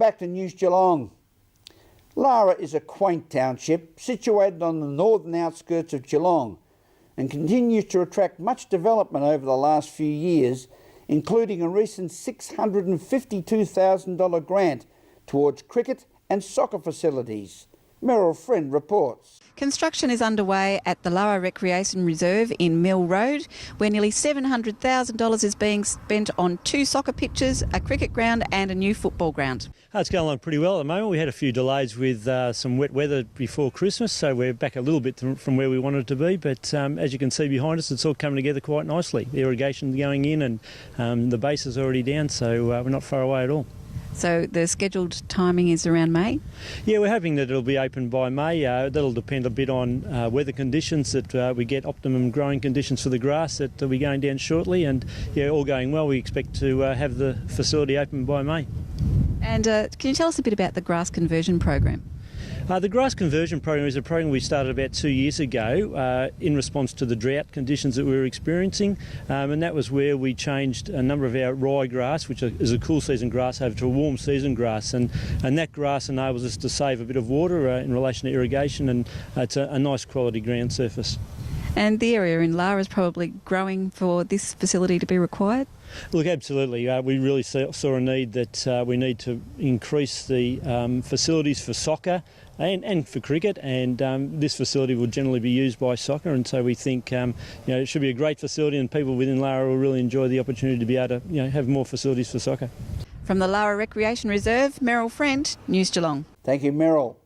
back to News Geelong. Lara is a quaint township situated on the northern outskirts of Geelong and continues to attract much development over the last few years, including a recent $652,000 grant towards cricket and soccer facilities. Meryl Friend reports. Construction is underway at the Lara Recreation Reserve in Mill Road, where nearly $700,000 is being spent on 2 soccer pitches, a cricket ground and a new football ground. It's going along pretty well at the moment. We had a few delays with some wet weather before Christmas, so we're back a little bit from where we wanted to be. But as you can see behind us, it's all coming together quite nicely. The irrigation's going in and the base is already down, so we're not far away at all. So the scheduled timing is around May? Yeah, we're hoping that it'll be open by May. That'll depend a bit on weather conditions, that we get optimum growing conditions for the grass that will be going down shortly. And yeah, all going well, we expect to have the facility open by May. And can you tell us a bit about the grass conversion program? The grass conversion program is a program we started about 2 years ago in response to the drought conditions that we were experiencing, and that was where we changed a number of our rye grass, which is a cool season grass, over to a warm season grass, and that grass enables us to save a bit of water in relation to irrigation, and it's a nice quality ground surface. And the area in Lara is probably growing for this facility to be required? Look, absolutely. We really saw a need that we need to increase the facilities for soccer and for cricket, and this facility will generally be used by soccer, and so we think it should be a great facility, and people within Lara will really enjoy the opportunity to be able to have more facilities for soccer. From the Lara Recreation Reserve, Meryl Friend, News Geelong. Thank you, Meryl.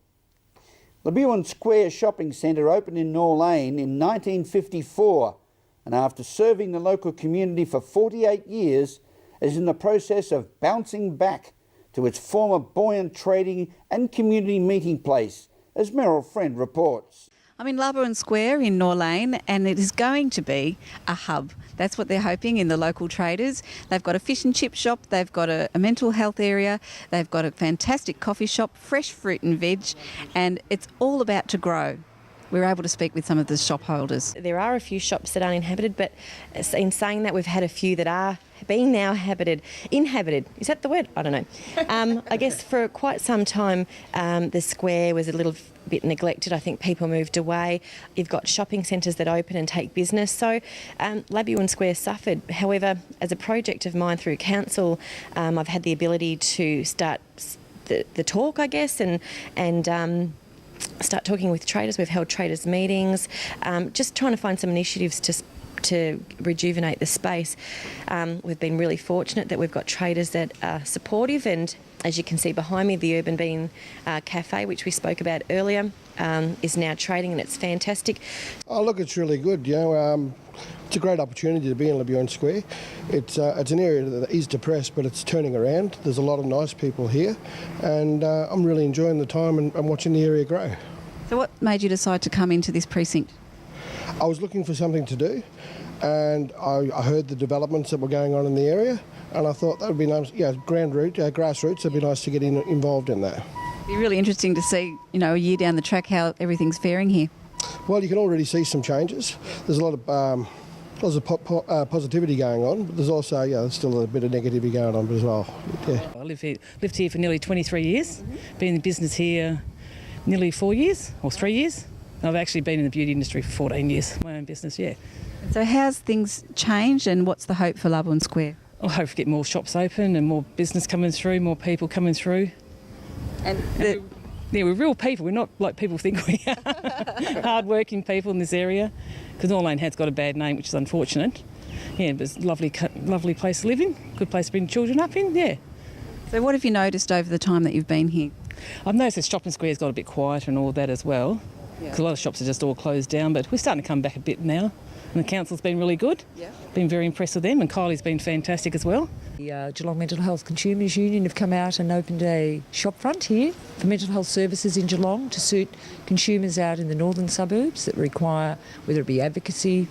The Lebuan Square Shopping Centre opened in Norlane in 1954, and after serving the local community for 48 years, is in the process of bouncing back to its former buoyant trading and community meeting place, as Meryl Friend reports. I'm in Lebuan Square in Norlane, and it is going to be a hub. That's what they're hoping in the local traders. They've got a fish and chip shop, they've got a mental health area, they've got a fantastic coffee shop, fresh fruit and veg, and it's all about to grow. We were able to speak with some of the shop holders. There are a few shops that aren't inhabited, but in saying that, we've had a few that are being now inhabited. Is that the word? I don't know. I guess for quite some time, the square was a little bit neglected. I think people moved away. You've got shopping centres that open and take business. So Lebuan Square suffered. However, as a project of mine through council, I've had the ability to start the talk, I guess, and start talking with traders. We've held traders meetings, just trying to find some initiatives to rejuvenate the space. We've been really fortunate that we've got traders that are supportive, and as you can see behind me, the Urban Bean Cafe, which we spoke about earlier, is now trading, and it's fantastic. Oh, look, it's really good. It's a great opportunity to be in Lebuan Square. It's an area that is depressed, but it's turning around. There's a lot of nice people here, and I'm really enjoying the time and watching the area grow. So what made you decide to come into this precinct? I was looking for something to do, and I heard the developments that were going on in the area, and I thought that would be nice. Grassroots, it'd be nice to get involved in that. It'd be really interesting to see, a year down the track, how everything's faring here. Well, you can already see some changes. There's a lot of positivity going on, but there's also still a bit of negativity going on as well. Yeah. I lived here for nearly 23 years, been in business here nearly 4 years or 3 years. I've actually been in the beauty industry for 14 years, my own business, yeah. So how's things changed, and what's the hope for Lebuan Square? I hope to get more shops open and more business coming through, more people coming through. Yeah, we're real people. We're not like people think we are. Hard-working people in this area, because Norlane has got a bad name, which is unfortunate. Yeah, but it's a lovely place to live in, good place to bring children up in, yeah. So what have you noticed over the time that you've been here? I've noticed the shopping square's got a bit quieter and all that as well, because a lot of shops are just all closed down, but we're starting to come back a bit now. And the council's been really good. Yeah. Been very impressed with them, and Kylie's been fantastic as well. The Geelong Mental Health Consumers Union have come out and opened a shop front here for mental health services in Geelong to suit consumers out in the northern suburbs that require, whether it be advocacy,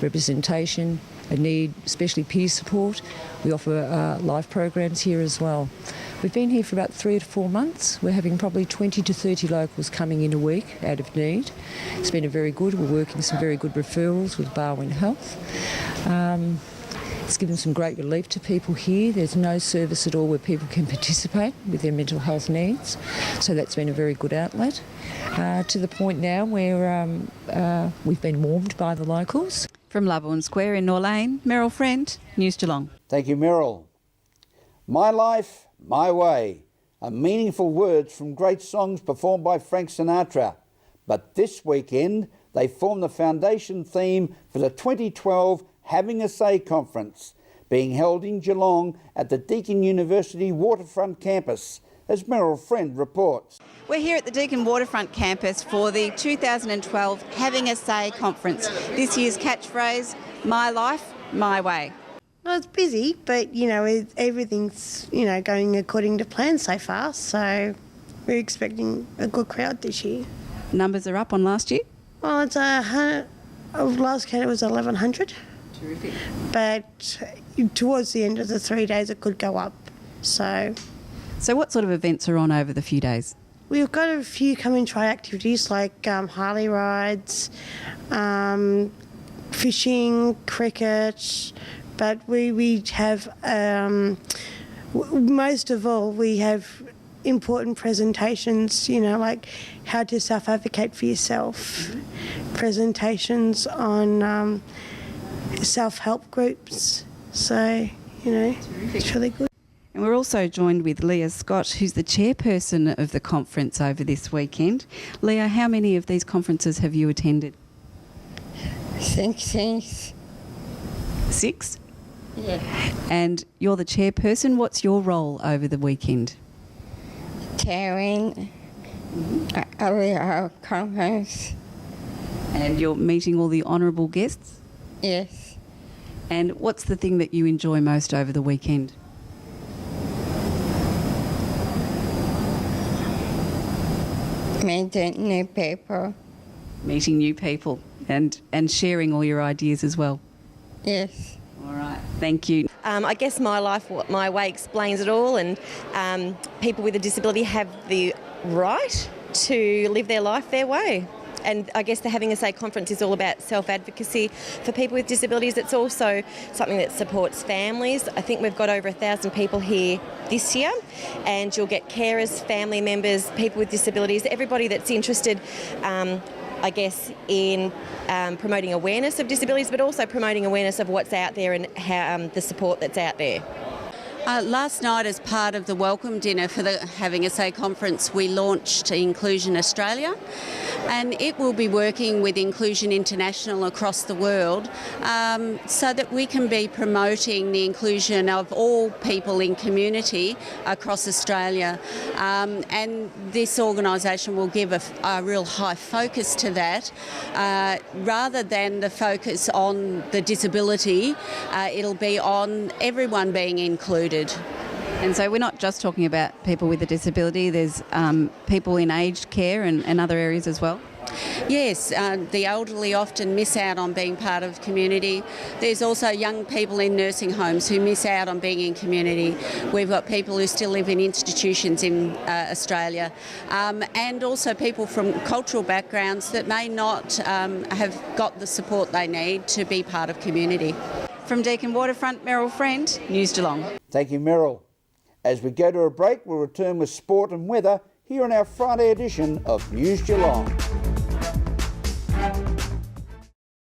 representation, a need, especially peer support. We offer live programs here as well. We've been here for about 3 to 4 months. We're having probably 20 to 30 locals coming in a week out of need. It's been very good. We're working some very good referrals with Barwon Health. It's given some great relief to people here. There's no service at all where people can participate with their mental health needs, so that's been a very good outlet. To the point now where we've been warmed by the locals. From Labuan Square in Norlane, Meryl Friend, News Geelong. Thank you, Meryl. My Life, My Way are meaningful words from great songs performed by Frank Sinatra. But this weekend, they form the foundation theme for the 2012 Having a Say conference, being held in Geelong at the Deakin University Waterfront campus, as Meryl Friend reports. We're here at the Deakin Waterfront campus for the 2012 Having a Say conference. This year's catchphrase, My Life, My Way. Well, it's busy, but, everything's, going according to plan so far, so we're expecting a good crowd this year. Numbers are up on last year? Well, it's last count it was 1,100. Terrific. But towards the end of the 3 days it could go up, So what sort of events are on over the few days? We've got a few come and try activities like Harley rides, fishing, cricket, but we have, most of all, we have important presentations, like how to self-advocate for yourself, presentations on self-help groups, so, it's really good. And we're also joined with Leah Scott, who's the chairperson of the conference over this weekend. Leah, how many of these conferences have you attended? 6. 6? Yeah. And you're the chairperson. What's your role over the weekend? Chairing our conference. And you're meeting all the honourable guests? Yes. And what's the thing that you enjoy most over the weekend? Meeting new people. Meeting new people and sharing all your ideas as well. Yes. All right, thank you. I guess My Life, My Way explains it all, and people with a disability have the right to live their life their way. And I guess the Having a Say conference is all about self-advocacy for people with disabilities. It's also something that supports families. I think we've got over 1,000 people here this year, and you'll get carers, family members, people with disabilities, everybody that's interested, I guess, in promoting awareness of disabilities, but also promoting awareness of what's out there and how the support that's out there. Last night, as part of the welcome dinner for the Having a Say conference, we launched Inclusion Australia, and it will be working with Inclusion International across the world so that we can be promoting the inclusion of all people in community across Australia. And this organisation will give a real high focus to that. Rather than the focus on the disability, it'll be on everyone being included. And so we're not just talking about people with a disability, there's people in aged care and other areas as well? Yes, the elderly often miss out on being part of community. There's also young people in nursing homes who miss out on being in community. We've got people who still live in institutions in Australia, and also people from cultural backgrounds that may not have got the support they need to be part of community. From Deakin Waterfront, Meryl Friend, News Geelong. Thank you, Meryl. As we go to a break, we'll return with sport and weather here on our Friday edition of News Geelong.